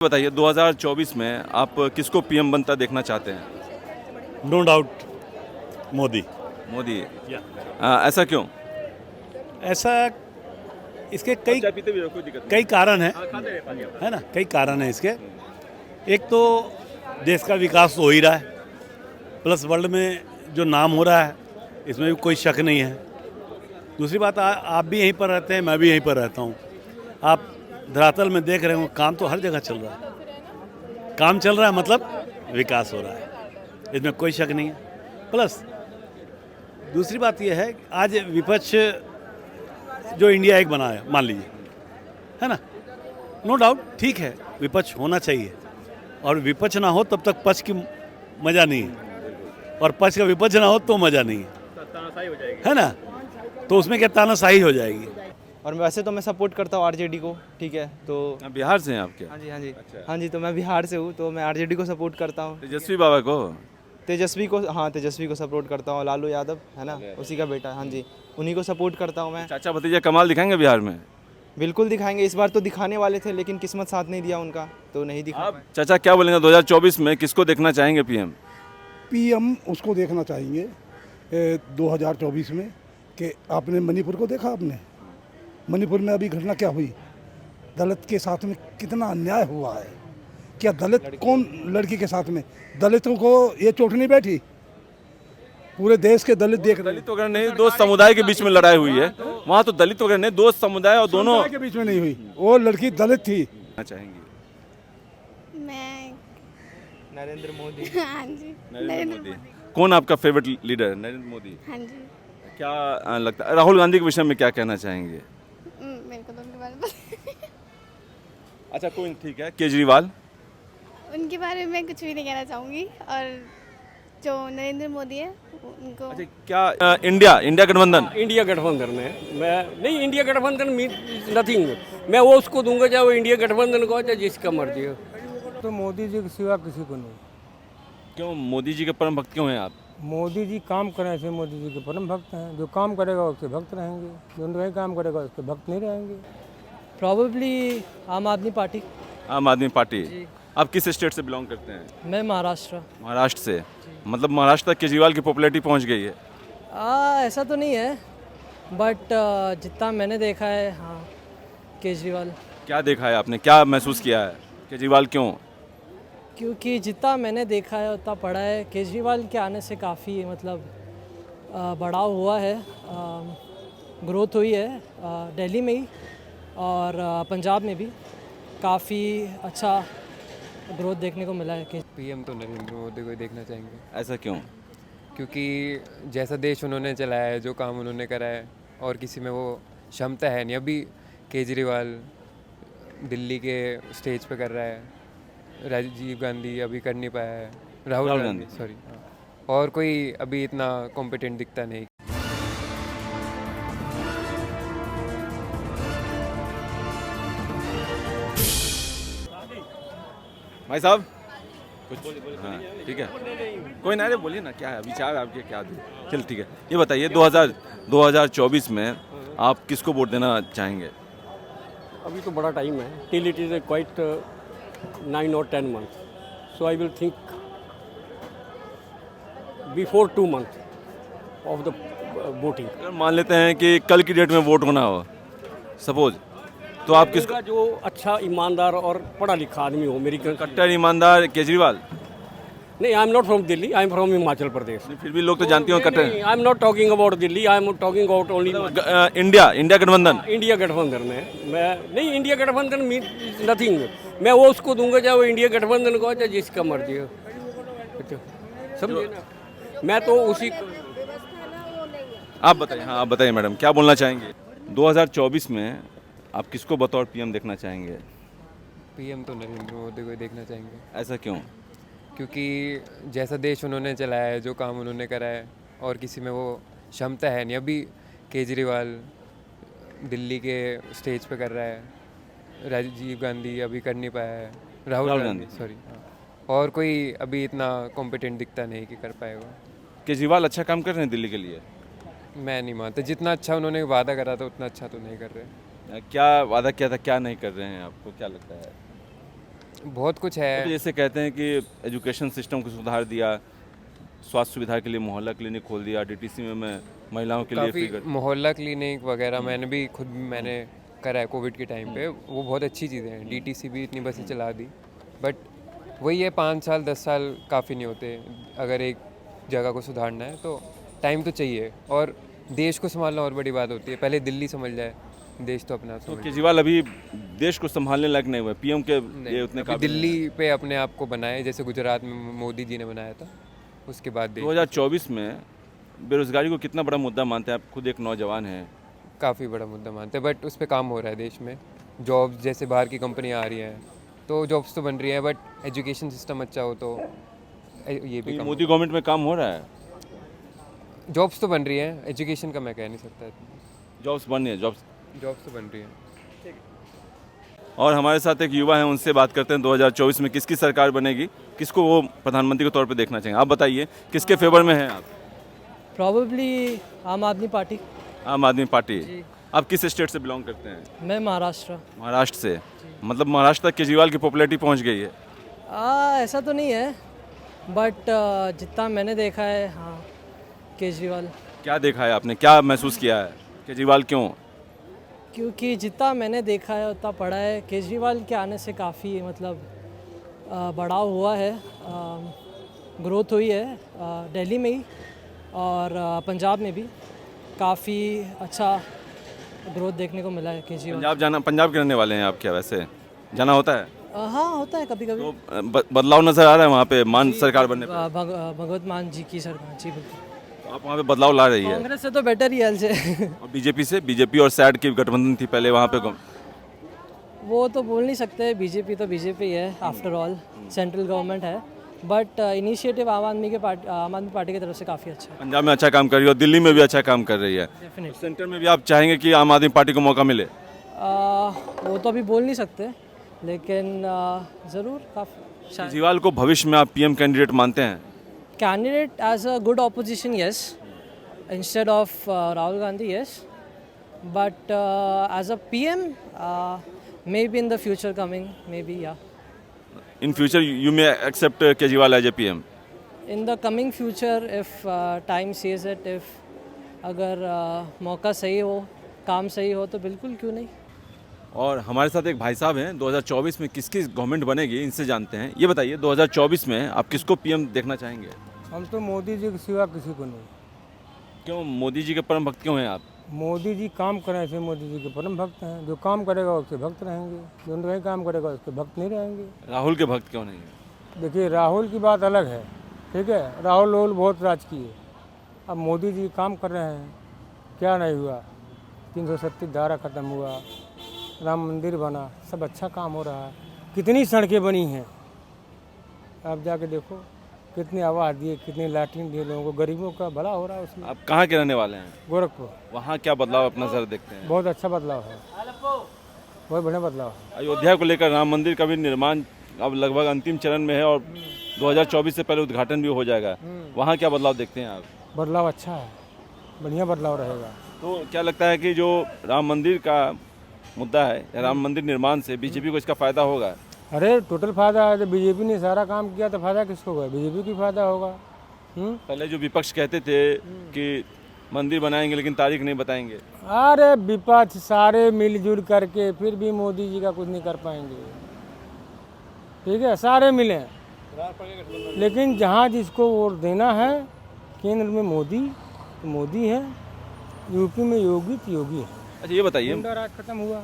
बताइए 2024 में आप किसको पीएम बनता देखना चाहते हैं? No doubt Modi. मोदी। या ऐसा क्यों? ऐसा इसके कई चाय पीते भी रहो, कोई दिक्कत नहीं। कई कारण हैं, खाते रहे पानी आप। है ना। कई कारण हैं इसके। एक तो देश का विकास हो ही रहा है, प्लस वर्ल्ड में जो नाम हो रहा है इसमें भी कोई शक नहीं है। दूसरी बात आप भी यहीं पर रहते हैं, मैं भी यहीं पर रहता हूँ। आप धरातल में देख रहे हो काम तो हर जगह चल रहा है। काम चल रहा है मतलब विकास हो रहा है, इसमें कोई शक नहीं है। प्लस दूसरी बात यह है कि आज विपक्ष जो इंडिया एक बना है, मान लीजिए, है ना, नो डाउट ठीक है, विपक्ष होना चाहिए। और विपक्ष ना हो तब तक पक्ष की मज़ा नहीं है, और पक्ष का विपक्ष ना हो तो मज़ा नहीं है, तानाशाही हो जाएगी। है ना। तो उसमें क्या तानाशाही हो जाएगी। और वैसे तो मैं सपोर्ट करता हूँ आरजेडी को, ठीक है। तो आप बिहार से हैं आप क्या? हाँ जी, हाँ जी, अच्छा। हाँ जी। तो मैं बिहार से हूँ, तो मैं आरजेडी को सपोर्ट करता हूँ। तेजस्वी बाबा को? तेजस्वी को, हाँ, तेजस्वी को सपोर्ट करता हूँ। लालू यादव है ना, उसी का बेटा, हाँ जी, उन्हीं को सपोर्ट करता हूँ मैं। चाचा भतीजा कमाल दिखाएंगे बिहार में? बिल्कुल दिखाएंगे। इस बार तो दिखाने वाले थे, लेकिन किस्मत साथ नहीं दिया उनका, तो नहीं दिखा आप पाए। चाचा क्या बोलेंगे 2024 में किसको देखना चाहेंगे पीएम? पीएम उसको देखना चाहेंगे 2024 में कि आपने मणिपुर को देखा। आपने मणिपुर में अभी घटना क्या हुई, दलित के साथ में कितना अन्याय हुआ है। क्या दलित कौन, लड़की के साथ में दलितों को ये चोट नहीं बैठी? पूरे देश के दलित देख रहे हैं। दलित वगैरह नहीं, दो समुदाय के बीच में लड़ाई हुई है वहाँ, तो दलित वगैरह नहीं, दो समुदाय और दोनों समुदाय के बीच में नहीं हुई, वो लड़की दलित थी। चाहेंगे। मैं नरेंद्र मोदी। हाँ जी, नरेंद्र मोदी। कौन आपका फेवरेट लीडर? नरेंद्र मोदी। हाँ जी। क्या लगता है राहुल गांधी के विषय में क्या कहना चाहेंगे? मेरे को तो उनके बारे में अच्छा कोई ठीक है। केजरीवाल? उनके बारे में मैं कुछ भी नहीं कहना चाहूँगी। और जो नरेंद्र मोदी है उनको अच्छा क्या इंडिया गठबंधन? इंडिया गठबंधन में मैं नहीं, इंडिया गठबंधन मीन नथिंग। मैं वो उसको दूंगा चाहे वो इंडिया गठबंधन को, चाहे जिसका मर्जी हो। तो मोदी जी के सिवा किसी को नहीं। क्यों मोदी जी के परम भक्त क्यों हैं आप? मोदी जी काम करें ऐसे मोदी जी के परम भक्त हैं। जो काम करेगा उसके भक्त रहेंगे, जो नहीं काम करेगा उसके भक्त नहीं रहेंगे। प्रॉबेबली आम आदमी पार्टी। आम आदमी पार्टी। आप किस स्टेट से बिलोंग करते हैं? मैं महाराष्ट्र। महाराष्ट्र से। मतलब महाराष्ट्र तक केजरीवाल की पॉपुलैरिटी पहुंच गई है? ऐसा तो नहीं है, बट जितना मैंने देखा है, हाँ, केजरीवाल। क्या देखा है आपने, क्या महसूस किया है? केजरीवाल क्यों? क्योंकि जितना मैंने देखा है उतना पढ़ा है, केजरीवाल के आने से काफ़ी मतलब बढ़ाव हुआ है, ग्रोथ हुई है दिल्ली में ही, और पंजाब में भी काफ़ी अच्छा ग्रोथ देखने को मिला है। पीएम तो नरेंद्र मोदी को ही देखना चाहेंगे। ऐसा क्यों? क्योंकि जैसा देश उन्होंने चलाया है, जो काम उन्होंने करा है, और किसी में वो क्षमता है नहीं। अभी केजरीवाल दिल्ली के स्टेज पे कर रहा है, राजीव गांधी अभी कर नहीं पाया है, राहुल गांधी सॉरी, और कोई अभी इतना कॉम्पिटेंट दिखता नहीं। भाई साहब कुछ? हाँ ठीक है, कोई ना, बोलिए ना, क्या है विचार आपके, क्या दे? चल ठीक है, ये बताइए 2024 में आप किसको वोट देना चाहेंगे? अभी तो बड़ा टाइम है, till it is quite 9 or 10 months, so I will think before 2 months of the voting. अगर मान लेते हैं कि कल की डेट में वोट होना हो सपोज, तो आप किसको? होगा जो अच्छा, ईमानदार और पढ़ा लिखा आदमी हो। मेरी कट्टर ईमानदार केजरीवाल? नहीं, I am not from Delhi, I am from Himachal Pradesh. फिर भी लोग तो जानती हो कट्टर। I am not talking about Delhi, I am talking about only India गठबंधन। इंडिया गठबंधन में मैं नहीं, इंडिया गठबंधन मीन नथिंग। मैं वो उसको दूंगा चाहे वो इंडिया गठबंधन को, चाहे जिसका मर्जी हो, समझिए ना। मैं तो उसी। आप बताइए। हाँ आप बताइए मैडम, क्या बोलना चाहेंगे? 2024 में आप किसको बतौर पीएम देखना चाहेंगे? पीएम तो नरेंद्र मोदी को ही देखना चाहेंगे। ऐसा क्यों? क्योंकि जैसा देश उन्होंने चलाया है, जो काम उन्होंने करा है, और किसी में वो क्षमता है नहीं। अभी केजरीवाल दिल्ली के स्टेज पे कर रहा है, राजीव गांधी अभी कर नहीं पाया है, राहुल गांधी सॉरी, और कोई अभी इतना कॉम्पिटेंट दिखता नहीं कि कर पाएगा। केजरीवाल अच्छा काम कर रहे हैं दिल्ली के लिए? मैं नहीं मानता, जितना अच्छा उन्होंने वादा करा था उतना अच्छा तो नहीं कर रहे। क्या वादा किया था, क्या नहीं कर रहे हैं, आपको क्या लगता है? बहुत कुछ तो है। जैसे कहते हैं कि एजुकेशन सिस्टम को सुधार दिया, स्वास्थ्य सुविधा के लिए मोहल्ला क्लिनिक खोल दिया, डीटीसी में मैं महिलाओं के लिए फ्री काफ़ी मोहल्ला क्लिनिक वगैरह मैंने भी खुद मैंने करा है कोविड के टाइम पे, वो बहुत अच्छी चीज़ें हैं। डीटीसी भी इतनी बसें चला दी, बट वही है 5 साल 10 साल काफ़ी नहीं होते। अगर एक जगह को सुधारना है तो टाइम तो चाहिए, और देश को संभालना और बड़ी बात होती है। पहले दिल्ली समझ जाए, देश तो अपना तो समझ जाए। केजरीवाल अभी देश को संभालने लायक नहीं हुए, पीएम के ये उतने अभी काबिल दिल्ली पे अपने आप को बनाए, जैसे गुजरात में मोदी जी ने बनाया था, उसके बाद देश 2024 में बेरोजगारी को कितना बड़ा मुद्दा मानते हैं आप? खुद एक नौजवान हैं। काफ़ी बड़ा मुद्दा मानते हैं, बट उस पर काम हो रहा है देश में। जॉब्स जैसे बाहर की कंपनियां आ रही हैं तो जॉब्स तो बन रही है, बट एजुकेशन सिस्टम अच्छा हो तो ये भी तो कम मोदी गवर्नमेंट में काम हो रहा है, जॉब्स तो बन रही है, एजुकेशन का मैं कह नहीं सकता। जॉब्स बन रही है, जॉब्स। जॉब्स तो बन रही है। और हमारे साथ एक युवा है, उनसे बात करते हैं 2024 में किसकी सरकार बनेगी, किसको वो प्रधानमंत्री के तौर पे देखना चाहेंगे। आप बताइए किसके फेवर में हैं आप? प्रॉबेबली आम आदमी पार्टी। आम आदमी पार्टी। आप किस स्टेट से बिलोंग करते हैं? मैं महाराष्ट्र। महाराष्ट्र से। मतलब महाराष्ट्र तक केजरीवाल की पॉपुलैरिटी पहुंच गई है? ऐसा तो नहीं है, बट जितना मैंने देखा है, हाँ, केजरीवाल। क्या देखा है आपने, क्या महसूस किया है, केजरीवाल क्यों? क्योंकि जितना मैंने देखा है उतना पढ़ा है, केजरीवाल के आने से काफ़ी मतलब बढ़ाव हुआ है, ग्रोथ हुई है दिल्ली में ही, और पंजाब में भी काफ़ी अच्छा ग्रोथ देखने को मिला है केजरीवाल। पंजाब के रहने वाले हैं आप क्या? वैसे जाना होता है? हाँ, होता है कभी कभी। तो बदलाव नजर आ रहा है वहाँ पे मान सरकार बनने पे? भगवत मान जी की सरकार, जी बिल्कुल। तो आप वहाँ पे बदलाव ला रही है? कांग्रेस से तो बेटर ही हाल से। और बीजेपी से? बीजेपी और सैड की गठबंधन थी पहले वहाँ पे। वो तो बोल नहीं सकते, बीजेपी तो बीजेपी है, आफ्टर ऑल सेंट्रल गवर्नमेंट है, बट इनिशिएटिव आम आदमी पार्टी की तरफ से काफ़ी अच्छा है। पंजाब में अच्छा काम कर रही है और दिल्ली में भी अच्छा काम कर रही है। डेफिनेटली। सेंटर में भी आप चाहेंगे कि आम आदमी पार्टी को मौका मिले? वो तो अभी बोल नहीं सकते, लेकिन ज़रूर काफ़ी शायद। केजरीवाल को भविष्य में आप पीएम कैंडिडेट मानते हैं? Candidate as a good opposition, yes. Instead of Rahul Gandhi, yes. But as a PM, maybe in the future coming, maybe, yeah. In future, you may accept Kejriwal as a PM? In the coming future, if time says it, if अगर मौका सही हो, काम सही हो, तो बिल्कुल क्यों नहीं। और हमारे साथ एक भाई साहब हैं, 2024 में किसकी गवर्नमेंट बनेगी इनसे जानते हैं। ये बताइए 2024 में आप किसको पीएम देखना चाहेंगे? हम तो मोदी जी के सिवा किसी को नहीं। क्यों मोदी जी के परम भक्त क्यों हैं आप? मोदी जी काम करें ऐसे मोदी जी के परम भक्त हैं। जो काम करेगा उसके भक्त रहेंगे, जो नहीं काम करेगा उसके भक्त नहीं रहेंगे। राहुल के भक्त क्यों नहीं है? देखिए, राहुल की बात अलग है, ठीक है। राहुल बहुत राजकीय है। अब मोदी जी काम कर रहे हैं, क्या नहीं हुआ? 337 धारा खत्म हुआ, राम मंदिर बना, सब अच्छा काम हो रहा है। कितनी सड़कें बनी हैं, आप जाके देखो, कितनी आवाज़ दिए, कितनी लाइटिंग दिए लोगों को, गरीबों का भला हो रहा है उसमें। आप कहाँ के रहने वाले हैं? गोरखपुर। वहाँ क्या बदलाव अपना नजर देखते हैं? बहुत अच्छा बदलाव है, बहुत बढ़िया बदलाव है। अयोध्या को लेकर राम मंदिर का भी निर्माण अब लगभग अंतिम चरण में है और 2024 से पहले उद्घाटन भी हो जाएगा। वहाँ क्या बदलाव देखते हैं आप? बदलाव अच्छा है, बढ़िया बदलाव रहेगा। तो क्या लगता है कि जो राम मंदिर का मुद्दा है, राम मंदिर निर्माण से बीजेपी को इसका फायदा होगा? अरे टोटल फायदा है। जब बीजेपी ने सारा काम किया तो फायदा किसको होगा? बीजेपी की फायदा होगा। पहले जो विपक्ष कहते थे कि मंदिर बनाएंगे लेकिन तारीख नहीं बताएंगे। अरे विपक्ष सारे मिलजुल करके फिर भी मोदी जी का कुछ नहीं कर पाएंगे, ठीक है। सारे मिले, लेकिन जहाँ जिसको वोट देना है, केंद्र में मोदी तो मोदी है, यूपी में योगी तो योगी है। अच्छा ये बताइए, गुंडा राज खत्म हुआ।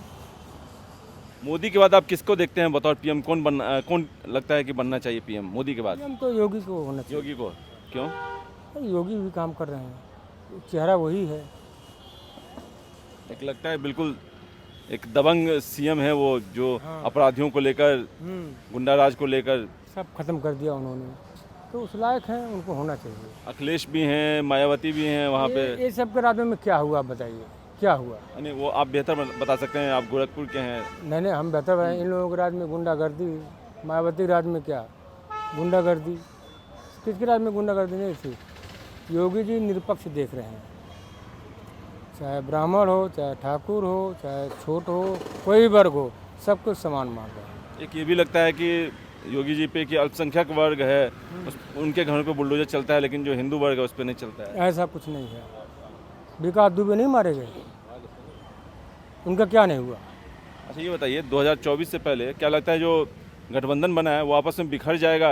मोदी के बाद आप किसको देखते हैं बतौर पीएम? कौन लगता है कि बनना चाहिए पीएम मोदी के बाद? हम तो योगी को होना चाहिए। योगी को क्यों? योगी भी काम कर रहे हैं, चेहरा वही है। एक लगता है बिल्कुल एक दबंग सीएम है वो, जो अपराधियों को लेकर, गुंडा राज को लेकर सब खत्म कर दिया उन्होंने, तो उस लायक हैं, उनको होना चाहिए। अखिलेश भी हैं, मायावती भी हैं वहाँ पे। ये सब के राज्यों में क्या हुआ, आप बताइए क्या हुआ? नहीं वो आप बेहतर बता सकते हैं, आप गोरखपुर के हैं। नहीं हम बेहतर हैं। इन लोगों के राज्य में गुंडागर्दी, मायावती राज्य में क्या गुंडागर्दी? किसके राज्य में गुंडागर्दी नहीं थी? योगी जी निरपक्ष देख रहे हैं, चाहे ब्राह्मण हो, चाहे ठाकुर हो, चाहे छोट हो, कोई भी वर्ग हो, सब कुछ समान मान रहे हैं। एक ये भी लगता है कि योगी जी पे कि अल्पसंख्यक वर्ग है उनके घरों पे बुलडोजर चलता है, लेकिन जो हिंदू वर्ग है उस पर नहीं चलता है। ऐसा कुछ नहीं है। विकास दुबे नहीं मारे गए, उनका क्या नहीं हुआ। अच्छा ये बताइए 2024 से पहले क्या लगता है जो गठबंधन बना है वो आपस में बिखर जाएगा?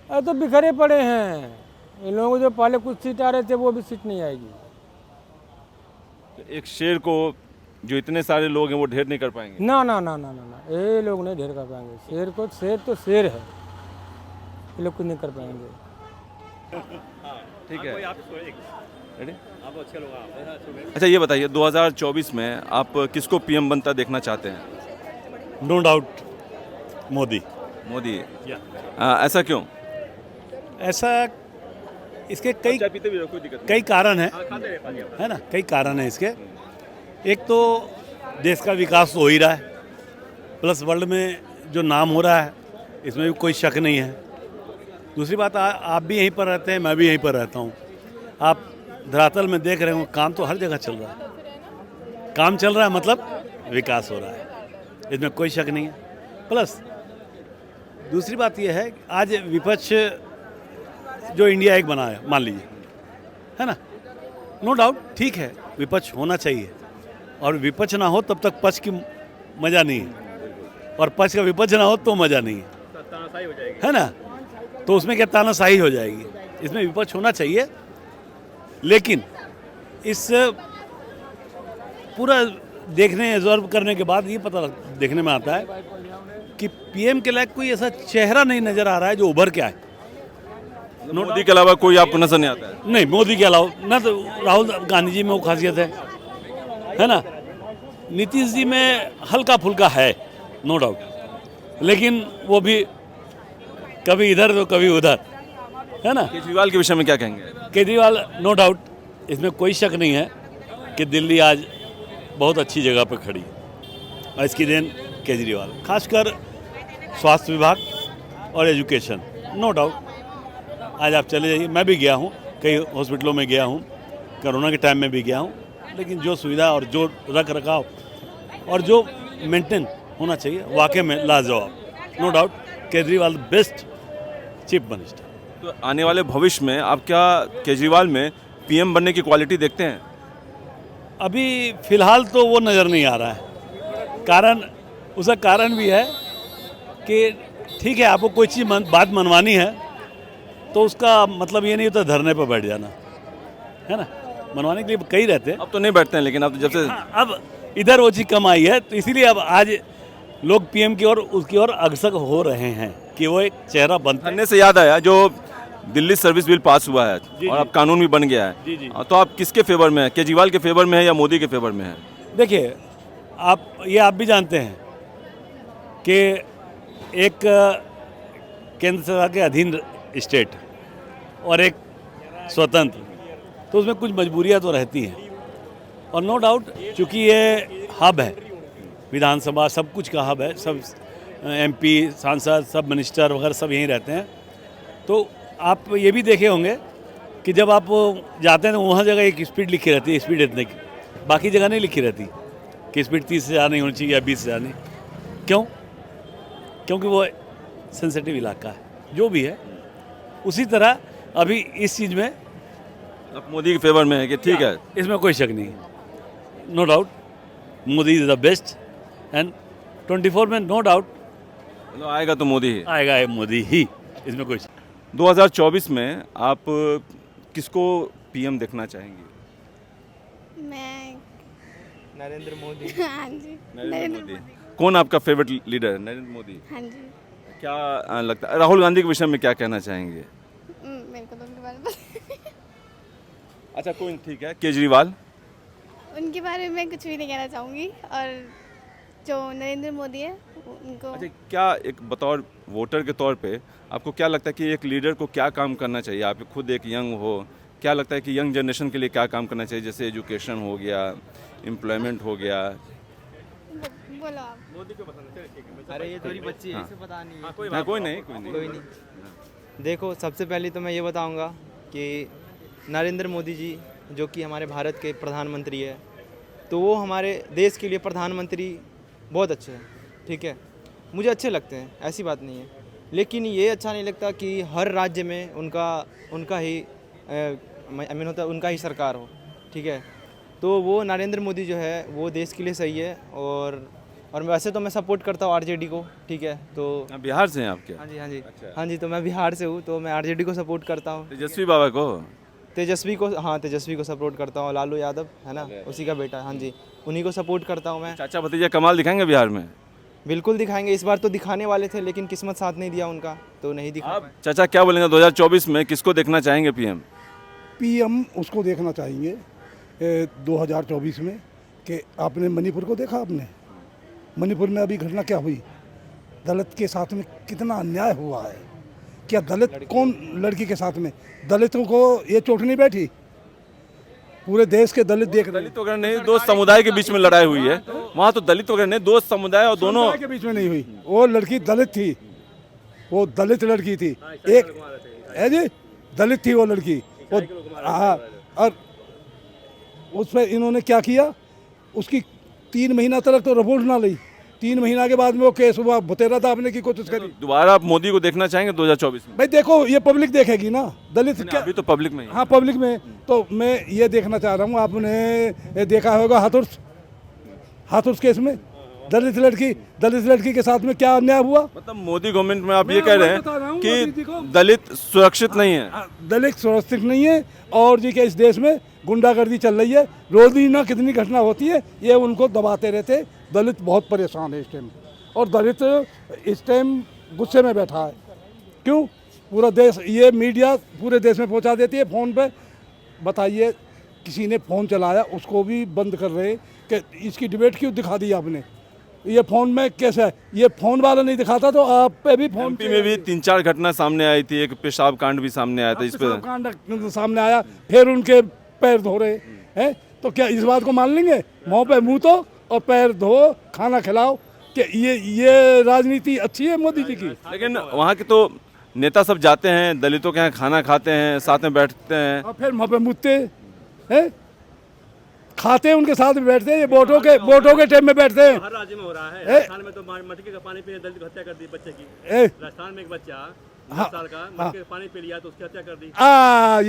अरे तो बिखरे पड़े हैं इन लोगों को, जो पहले कुछ सीट आ रहे थे वो भी सीट नहीं आएगी। एक शेर को जो इतने सारे लोग हैं वो ढेर नहीं कर पाएंगे। ना ना ना ना ना ना, ये लोग नहीं ढेर कर पाएंगे। शेर को, शेर तो शेर है, ये लोग कुछ नहीं कर पाएंगे। ठीक है, रेडी? अच्छा ये बताइए 2024 में आप किसको पीएम बनता देखना चाहते हैं? No doubt Modi. मोदी। ऐसा क्यों? ऐसा इसके कई चाय पीते भी रहो, कोई दिक्कत नहीं। कई कारण है ना, कई कारण है इसके। एक तो देश का विकास हो ही रहा है, प्लस वर्ल्ड में जो नाम हो रहा है इसमें भी कोई शक नहीं है। दूसरी बात आप भी यहीं पर रहते हैं, मैं भी यहीं पर रहता हूँ। आप धरातल में देख रहे हो काम तो हर जगह चल रहा है, काम चल रहा है मतलब विकास हो रहा है, इसमें कोई शक नहीं है। प्लस दूसरी बात यह है आज विपक्ष जो इंडिया एक बना है, मान लीजिए, है ना, नो डाउट ठीक है, विपक्ष होना चाहिए, और विपक्ष ना हो तब तक पक्ष की मज़ा नहीं है, और पक्ष का विपक्ष ना हो तो मज़ा नहीं है ना, तो उसमें क्या तानाशाही हो जाएगी। इसमें विपक्ष होना चाहिए, लेकिन इस पूरा देखने ऑब्जर्व करने के बाद ये पता देखने में आता है कि पीएम के लायक कोई ऐसा चेहरा नहीं नज़र आ रहा है जो उभर के आए। मोदी के अलावा कोई आपको नजर नहीं आता है? नहीं, मोदी के अलावा ना तो राहुल गांधी जी में वो खासियत है ना, नीतीश जी में हल्का फुल्का है, नो डाउट, लेकिन वो भी कभी इधर तो कभी उधर, है ना। केजरीवाल के विषय में क्या कहेंगे? केजरीवाल नो डाउट, इसमें कोई शक नहीं है कि दिल्ली आज बहुत अच्छी जगह पर खड़ी है, और इसकी देन केजरीवाल, खासकर स्वास्थ्य विभाग और एजुकेशन, नो डाउट। आज आप चले जाइए, मैं भी गया हूँ, कई हॉस्पिटलों में गया हूँ, कोरोना के टाइम में भी गया हूँ, लेकिन जो सुविधा और जो रख रखाव और जो मेंटेन होना चाहिए वाकई में लाजवाब, no doubt Kejriwal best chief minister. तो आने वाले भविष्य में आप क्या केजरीवाल में पीएम बनने की क्वालिटी देखते हैं? अभी फिलहाल तो वो नज़र नहीं आ रहा है। कारण, उसका कारण भी है कि ठीक है, आपको कोई चीज़ बात मनवानी है तो उसका मतलब ये नहीं होता धरने पर बैठ जाना, है ना, मनवाने के लिए कई रहते हैं। अब तो नहीं बैठते हैं, लेकिन अब तो जब से अब इधर वो चीज़ कम आई है, तो इसीलिए अब आज लोग पीएम की ओर उसकी ओर अग्रसर हो रहे हैं कि वो एक चेहरा बनता बनने से याद आया जो दिल्ली सर्विस बिल पास हुआ है और अब कानून भी बन गया है, जी। तो आप किसके फेवर में है? केजरीवाल के फेवर में है या मोदी के फेवर में है? देखिए, आप भी जानते हैं कि एक केंद्र सरकार के अधीन स्टेट और एक स्वतंत्र, तो उसमें कुछ मजबूरियां तो रहती हैं, और नो डाउट चूँकि ये हब है, विधानसभा सब कुछ का हब है, सब एमपी सांसद सब मिनिस्टर वगैरह सब यहीं रहते हैं, तो आप ये भी देखे होंगे कि जब आप जाते हैं तो वहाँ जगह एक स्पीड लिखी रहती है, स्पीड इतने की, बाकी जगह नहीं लिखी रहती कि स्पीड 30 से ज़्यादा नहीं होनी चाहिए या 20 से ज़्यादा नहीं। क्यों? क्योंकि वो सेंसिटिव इलाका है, जो भी है। उसी तरह अभी इस चीज़ में आप मोदी के फेवर में है कि ठीक है? इसमें कोई शक नहीं, no doubt Modi is the best, and 24 में नो डाउट मतलब आएगा तो मोदी ही आएगा, मोदी ही, इसमें कोई 2024 में आप किसको पीएम देखना चाहेंगे? मैं नरेंद्र मोदी। हाँ जी, नरेंद्र मोदी। कौन आपका फेवरेट लीडर है? नरेंद्र मोदी। हाँ जी। क्या लगता है राहुल गांधी के विषय में क्या कहना चाहेंगे? मेरे को तो उनके बारे में अच्छा कोई ठीक है, केजरीवाल? उनके बारे में मैं कुछ भी नहीं कहना चाहूँगी, और जो नरेंद्र मोदी है उनको। अच्छा क्या एक बतौर वोटर के तौर पे आपको क्या लगता है कि एक लीडर को क्या काम करना चाहिए? आप खुद एक यंग हो, क्या लगता है कि यंग जनरेशन के लिए क्या काम करना चाहिए? जैसे एजुकेशन हो गया, एम्प्लॉयमेंट हो गया। बोलो आप। मोदी को पसंद है? अरे ये थोड़ी बच्ची है, इसे पता नहीं है। कोई नहीं। देखो, सबसे पहले तो मैं ये बताऊंगा कि नरेंद्र मोदी जी जो कि हमारे भारत के प्रधानमंत्री है, तो वो हमारे देश के लिए प्रधानमंत्री बहुत अच्छे हैं, ठीक है। मुझे अच्छे लगते हैं, ऐसी बात नहीं है। लेकिन ये अच्छा नहीं लगता कि हर राज्य में उनका ही आई मीन होता है उनका ही सरकार हो, ठीक है। तो वो नरेंद्र मोदी जो है वो देश के लिए सही है। और वैसे तो मैं सपोर्ट करता हूँ आरजेडी को, ठीक है। तो आप बिहार से हैं आपके? हाँ जी, हाँ जी, अच्छा। हाँ जी। तो मैं बिहार से हूँ, तो मैं आरजेडी को सपोर्ट करता हूँ। तेजस्वी बाबा को? तेजस्वी को, हाँ, तेजस्वी को सपोर्ट करता हूँ। लालू यादव है ना, उसी का बेटा, हाँ जी, उन्हीं को सपोर्ट करता हूँ मैं। चाचा भतीजा कमाल दिखाएंगे बिहार में? बिल्कुल दिखाएंगे। इस बार तो दिखाने वाले थे, लेकिन किस्मत साथ नहीं दिया उनका, तो नहीं दिखा पाए। चाचा क्या बोलेंगे 2024 में किसको देखना चाहेंगे पीएम? पीएम उसको देखना चाहेंगे 2024 में कि आपने मणिपुर को देखा? आपने मणिपुर में अभी घटना क्या हुई? दलित के साथ में कितना अन्याय हुआ है। क्या दलित कौन लड़की के साथ में? दलितों को ये चोट नहीं बैठी? पूरे देश के दलित देख रहे हैं। दलित वगैरह नहीं, दो समुदाय के बीच में लड़ाई हुई है वहाँ। तो दलित वगैरह नहीं, दो समुदाय और दोनों समुदाय के बीच में नहीं हुई। वो लड़की दलित थी, वो दलित लड़की थी, एक है जी, दलित थी वो लड़की। वो हाँ, और उस पर इन्होंने क्या किया, उसकी 3 महीना तक तो रिपोर्ट ना ली। 3 महीना के बाद में वो केस हुआ, भतेरा दाबने की कोशिश करी। दोबारा आप मोदी को देखना चाहेंगे 2024 में? भाई देखो, ये पब्लिक देखेगी ना, दलित क्या। अभी तो पब्लिक में ही है। हाँ, पब्लिक में। तो मैं ये देखना चाह रहा हूँ, आपने ये देखा होगा हाथुर्स केस में दलित लड़की के साथ में क्या अन्याय हुआ। मतलब मोदी गवर्नमेंट में आप ये कह रहे बता रहा हूँ हैं मोदी जी को। कि दलित सुरक्षित नहीं है? दलित सुरक्षित नहीं है, और जी के इस देश में गुंडागर्दी चल रही है। रोजीना कितनी घटना होती है, ये उनको दबाते रहते। दलित बहुत परेशान है इस टाइम, और दलित इस टाइम गुस्से में बैठा है। क्यों? पूरा देश, ये मीडिया पूरे देश में पहुंचा देती है फ़ोन पे। बताइए, किसी ने फ़ोन चलाया उसको भी बंद कर रहे कि इसकी डिबेट क्यों दिखा दी आपने? ये फ़ोन में कैसा है? ये फ़ोन वाला नहीं दिखाता तो आप पे भी फ़ोन एमपी में भी 3-4 घटना सामने आई थी, एक पेशाब कांड भी सामने आया था। इस पे कांड सामने आया, फिर उनके पैर धो रहे हैं। तो क्या इस बात को मान लेंगे? मुँह पे मुँह तो और पैर धो, खाना खिलाओ, कि ये राजनीति अच्छी है मोदी जी की? लेकिन वहाँ के तो नेता सब जाते हैं, दलितों के यहाँ खाना खाते हैं, साथ में बैठते हैं, और फिर मुँह पे मुँहते हैं, खाते हैं, उनके साथ में बैठते हैं। ये वोटों के टाइम में बैठते हैं। हर राज्य में हो रहा है। राजस्थान में तो मटके का पानी पीने दलित की हत्या कर दी बच्चे की। राजस्थान में एक बच्चा 10 साल का मटके का पानी पी लिया तो उसकी हत्या कर दी।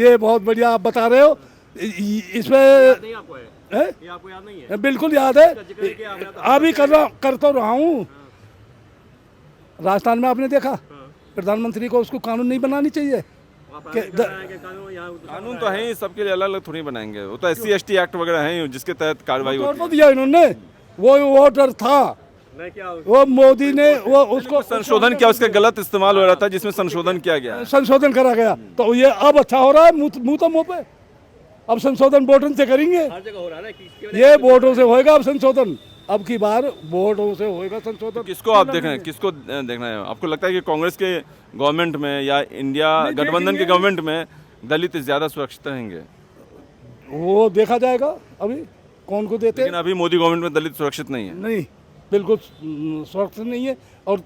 ये बहुत बढ़िया आप बता रहे हो। इसमें नहीं आपको है? ये आपको याद नहीं है? बिल्कुल याद है, अभी कर तो रहा हूँ। राजस्थान में आपने देखा, प्रधानमंत्री को उसको कानून नहीं बनानी चाहिए? कानून तो है ही, सबके लिए अलग अलग थोड़ी बनाएंगे। वो तो SC/ST एक्ट वगैरह है जिसके तहत कार्रवाई होती है। दिया इन्होंने, वो डर था। वो मोदी ने वो उसको संशोधन किया, उसका गलत इस्तेमाल हो रहा था जिसमें संशोधन किया गया, संशोधन करा गया। तो ये अब अच्छा हो रहा है, मुंह तो मुंह पे। अब संशोधन वोटों से करेंगे, हर जगह हो रहा है ना। ये वोटों से होएगा अब संशोधन। अब की बार वोटों से होएगा संशोधन। किसको आप देख रहे हैं, किसको देखना है आपको? लगता है कि कांग्रेस के गवर्नमेंट में या इंडिया गठबंधन के गवर्नमेंट में दलित ज्यादा सुरक्षित रहेंगे? वो देखा जाएगा अभी कौन को देते। लेकिन अभी मोदी गवर्नमेंट में दलित सुरक्षित नहीं है। नहीं, बिल्कुल सुरक्षित नहीं है। और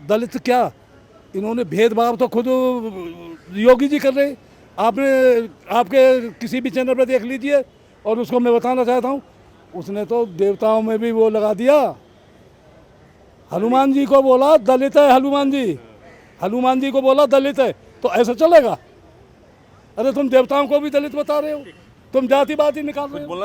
दलित क्या, इन्होंने भेदभाव तो खुद योगी जी कर रहे। आपके किसी भी चैनल पर देख लीजिए। और उसको मैं बताना चाहता हूँ, उसने तो देवताओं में भी वो लगा दिया। हनुमान जी को बोला दलित है, हनुमान जी को बोला दलित है, तो ऐसा चलेगा? अरे तुम देवताओं को भी दलित बता रहे हो, तुम जातिवादी निकाल रहे हो।